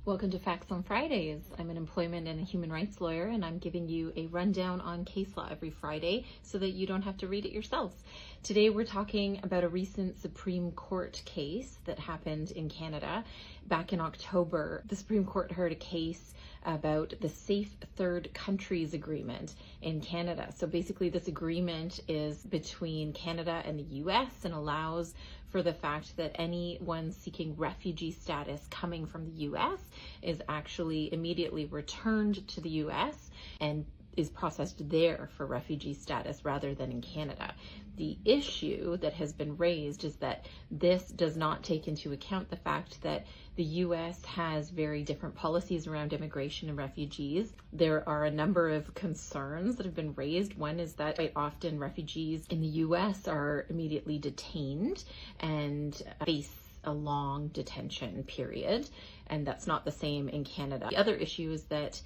Welcome to Facts on Fridays. I'm an employment and a human rights lawyer, and I'm giving you a rundown on case law every Friday so that you don't have to read it yourselves. Today we're talking about a recent Supreme Court case that happened in Canada. Back in October, the Supreme Court heard a case about the Safe Third Countries Agreement in Canada. So basically this agreement is between Canada and the US and allows for the fact that anyone seeking refugee status coming from the US is actually immediately returned to the US and is processed there for refugee status rather than in Canada. The issue that has been raised is that this does not take into account the fact that the US has very different policies around immigration and refugees. There are a number of concerns that have been raised. One is that quite often refugees in the US are immediately detained and face a long detention period, and that's not the same in Canada. The other issue is that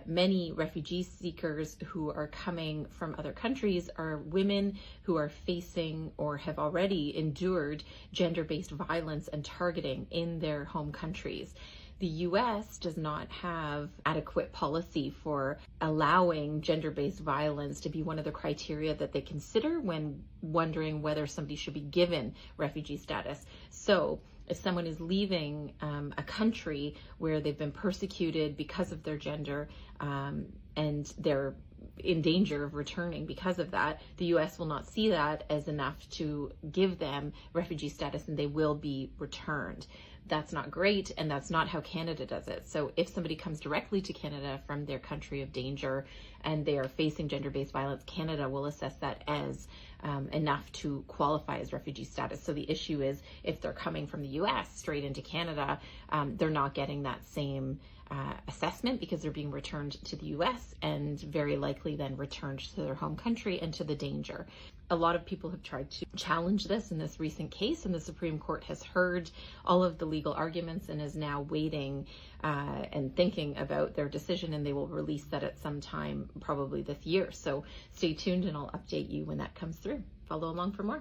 many refugee seekers who are coming from other countries are women who are facing or have already endured gender-based violence and targeting in their home countries. The US does not have adequate policy for allowing gender-based violence to be one of the criteria that they consider when wondering whether somebody should be given refugee status. So if someone is leaving a country where they've been persecuted because of their gender and they're in danger of returning because of that, the US will not see that as enough to give them refugee status and they will be returned. That's not great, and that's not how Canada does it. So if somebody comes directly to Canada from their country of danger and they are facing gender-based violence, Canada will assess that as enough to qualify as refugee status. So the issue is if they're coming from the US straight into Canada, they're not getting that same assessment because they're being returned to the US and very likely then returned to their home country and to the danger. A lot of people have tried to challenge this in this recent case, and the Supreme Court has heard all of the legal arguments and is now waiting and thinking about their decision, and they will release that at some time, probably this year. So stay tuned and I'll update you when that comes through. Follow along for more.